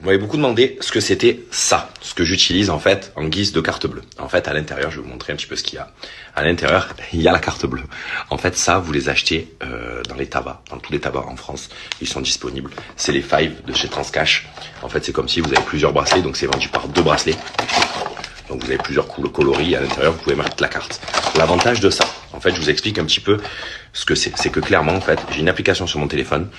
m'avez beaucoup demandé ce que c'était ça, ce que j'utilise en fait en guise de carte bleue. En fait, à l'intérieur, je vais vous montrer un petit peu ce qu'il y a. À l'intérieur, il y a la carte bleue. En fait, ça, vous les achetez dans les tabacs, dans tous les tabacs en France. Ils sont disponibles. C'est les Five de chez Transcash. En fait, c'est comme si vous avez plusieurs bracelets, donc c'est vendu par 2 bracelets. Donc vous avez plusieurs coloris. À l'intérieur, vous pouvez mettre la carte. L'avantage de ça, en fait, je vous explique un petit peu ce que c'est. C'est que clairement, en fait, j'ai une application sur mon téléphone.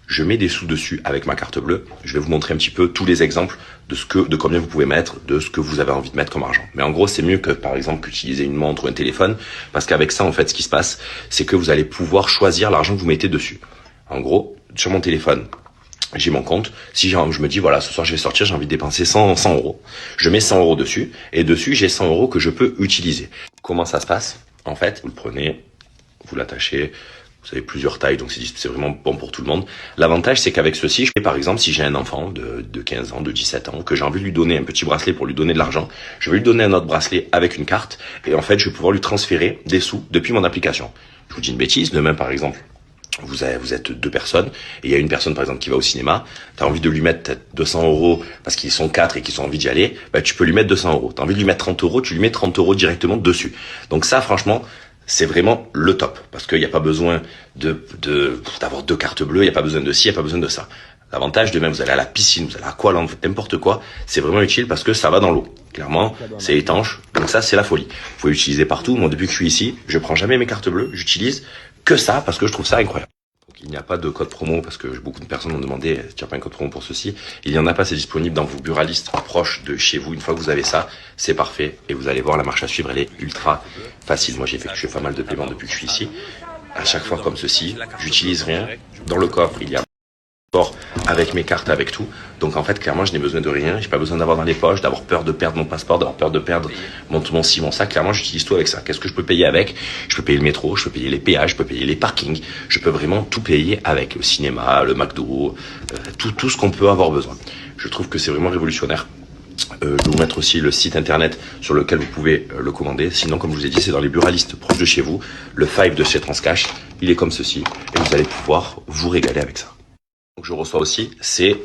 Je mets des sous dessus avec ma carte bleue. Je vais vous montrer un petit peu tous les exemples de combien vous pouvez mettre, de ce que vous avez envie de mettre comme argent. Mais en gros, c'est mieux que, par exemple, qu'utiliser une montre ou un téléphone, parce qu'avec ça, en fait, ce qui se passe, c'est que vous allez pouvoir choisir l'argent que vous mettez dessus. En gros, sur mon téléphone, j'ai mon compte. Si je me dis, voilà, ce soir, je vais sortir, j'ai envie de dépenser 100 euros. Je mets 100 euros dessus, et dessus, j'ai 100 euros que je peux utiliser. Comment ça se passe? En fait, vous le prenez, vous l'attachez. Vous avez plusieurs tailles, donc c'est vraiment bon pour tout le monde. L'avantage, c'est qu'avec ceci, par exemple, si j'ai un enfant de 15 ans, de 17 ans, que j'ai envie de lui donner un petit bracelet pour lui donner de l'argent, je vais lui donner un autre bracelet avec une carte, et en fait, je vais pouvoir lui transférer des sous depuis mon application. Je vous dis une bêtise, demain, par exemple, vous êtes 2 personnes, et il y a une personne, par exemple, qui va au cinéma, tu as envie de lui mettre peut-être 200 euros, parce qu'ils sont 4 et qu'ils ont envie d'y aller, bah, tu peux lui mettre 200 euros. Tu as envie de lui mettre 30 euros, tu lui mets 30 euros directement dessus. Donc ça, franchement, c'est vraiment le top, parce qu'il n'y a pas besoin d'avoir 2 cartes bleues, il n'y a pas besoin de ci, il n'y a pas besoin de ça. L'avantage, demain, vous allez à la piscine, vous allez à Aqualand, n'importe quoi, c'est vraiment utile parce que ça va dans l'eau. Clairement, c'est étanche, donc ça, c'est la folie. Vous pouvez l'utiliser partout. Moi, depuis que je suis ici, je prends jamais mes cartes bleues, j'utilise que ça parce que je trouve ça incroyable. Donc, il n'y a pas de code promo parce que beaucoup de personnes m'ont demandé, tu n'as pas un code promo pour ceci. Il n'y en a pas, c'est disponible dans vos buralistes proches de chez vous. Une fois que vous avez ça, c'est parfait et vous allez voir la marche à suivre, elle est ultra facile. Moi, j'ai effectué pas mal de paiements depuis que je suis ici. À chaque fois comme ceci, j'utilise rien. Dans le coffre, il y a avec mes cartes, avec tout. Donc en fait, clairement, je n'ai besoin de rien. J'ai pas besoin d'avoir dans les poches, d'avoir peur de perdre mon passeport, d'avoir peur de perdre mon ci, mon ça. Clairement, j'utilise tout avec ça. Qu'est-ce que je peux payer avec? Je peux payer le métro, je peux payer les péages, je peux payer les parkings. Je peux vraiment tout payer avec le cinéma, le McDo, tout ce qu'on peut avoir besoin. Je trouve que c'est vraiment révolutionnaire. Je vais vous mettre aussi le site internet sur lequel vous pouvez le commander. Sinon, comme je vous ai dit, c'est dans les buralistes proches de chez vous. Le Five de chez Transcash, il est comme ceci. Et vous allez pouvoir vous régaler avec ça. Donc je reçois aussi, c'est,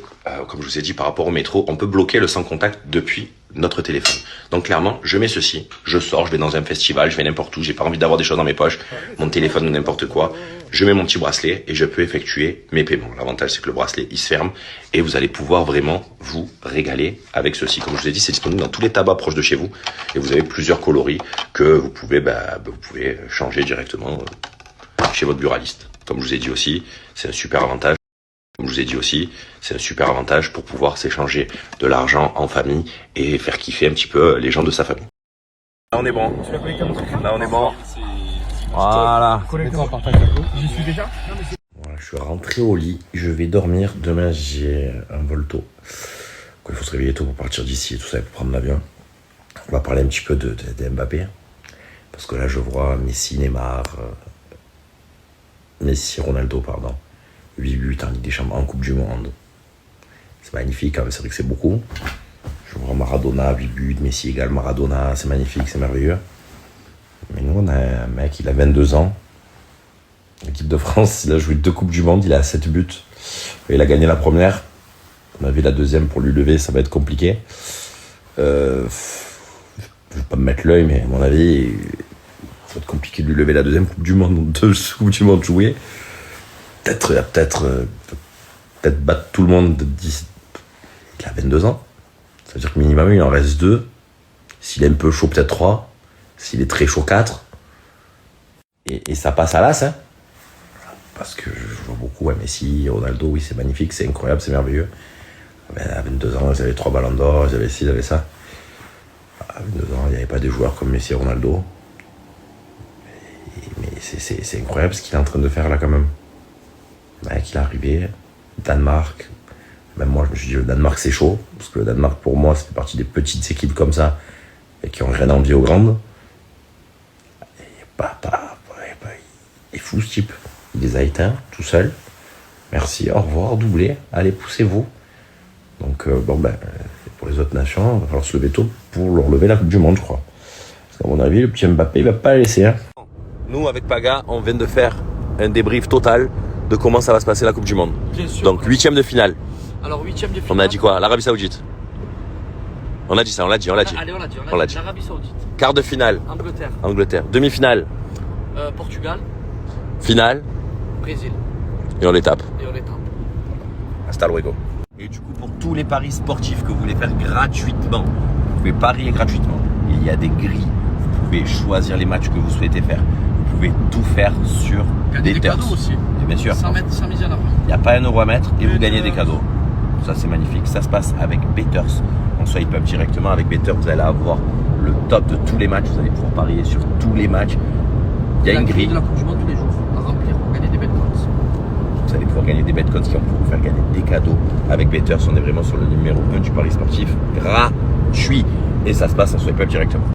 comme je vous ai dit par rapport au métro, on peut bloquer le sans contact depuis notre téléphone. Donc clairement, je mets ceci, je sors, je vais dans un festival, je vais n'importe où, j'ai pas envie d'avoir des choses dans mes poches, mon téléphone ou n'importe quoi, je mets mon petit bracelet et je peux effectuer mes paiements. L'avantage, c'est que le bracelet, il se ferme et vous allez pouvoir vraiment vous régaler avec ceci. Comme je vous ai dit, c'est disponible dans tous les tabacs proches de chez vous et vous avez plusieurs coloris que vous pouvez changer directement chez votre buraliste. Comme je vous ai dit aussi, c'est un super avantage. Comme je vous ai dit aussi, c'est un super avantage pour pouvoir s'échanger de l'argent en famille et faire kiffer un petit peu les gens de sa famille. Là on est bon. Là on est bon. Voilà. J'y suis déjà. Voilà, je suis rentré au lit. Je vais dormir. Demain j'ai un vol tôt. Il faut se réveiller tôt pour partir d'ici et tout ça et pour prendre l'avion. On va parler un petit peu de Mbappé. Parce que là je vois Messi, Neymar, Ronaldo, pardon. 8 buts en Ligue des Champions, en Coupe du Monde. C'est magnifique, hein, c'est vrai que c'est beaucoup. Je vois Maradona, 8 buts, Messi égale Maradona, c'est magnifique, c'est merveilleux. Mais nous, on a un mec, il a 22 ans. L'équipe de France, il a joué 2 Coupes du Monde, il a 7 buts. Il a gagné la première. On avait la deuxième pour lui lever, ça va être compliqué. Je ne vais pas me mettre l'œil, mais à mon avis, ça va être compliqué de lui lever la deuxième Coupe du Monde, 2 Coupes du Monde jouées. Peut-être battre tout le monde de 10. Il a 22 ans. Ça veut dire que minimum, il en reste 2. S'il est un peu chaud, peut-être 3. S'il est très chaud, 4. Et ça passe à l'as, hein. Parce que je vois beaucoup, Messi, Ronaldo, oui, c'est magnifique, c'est incroyable, c'est merveilleux. À 22 ans, ils avaient 3 ballons d'or, ils avaient ci, ils avaient ça. À 22 ans, il n'y avait pas des joueurs comme Messi et Ronaldo. Mais c'est incroyable ce qu'il est en train de faire là, quand même. Mec, il est arrivé, Danemark, même moi je me suis dit le Danemark c'est chaud, parce que le Danemark pour moi c'est partie des petites équipes comme ça, et qui ont rien envie aux grandes. Il est fou ce type, il les a éteints tout seul, merci, au revoir, doublé, allez poussez-vous. Donc pour les autres nations, il va falloir se lever tôt pour leur lever la Coupe du Monde je crois. Parce qu'à mon avis le petit Mbappé il va pas la laisser. Hein. Nous avec Paga on vient de faire un débrief total de comment ça va se passer la Coupe du Monde. Donc 8e de finale. Alors, 8ème de finale. On a dit quoi? L'Arabie Saoudite. On a dit ça, on l'a dit. Allez, on l'a dit. dit. L'Arabie Saoudite. Quart de finale, Angleterre. Demi-finale, Portugal. finale, Brésil. et on les tape. Hasta luego. Et du coup, pour tous les paris sportifs que vous voulez faire gratuitement, vous pouvez parier gratuitement. Il y a des grilles. Vous pouvez choisir les matchs que vous souhaitez faire. Vous pouvez tout faire sur Gagner des Betters. cadeaux aussi. Et bien sûr. Sans miser à la fin. Il n'y a pas 1 euro à mettre et vous gagnez des cadeaux. Ça, c'est magnifique. Ça se passe avec Betters. On swipe up directement avec Betters. Vous allez avoir le top de tous les matchs. Vous allez pouvoir parier sur tous les matchs. Il y a une grille. De la Coupe du Monde tous les jours à remplir pour gagner des belles cotes. Vous allez pouvoir gagner des betcoins qui vont vous faire gagner des cadeaux. Avec Betters, on est vraiment sur le numéro 1 du pari sportif gratuit. Et ça se passe en swipe up directement.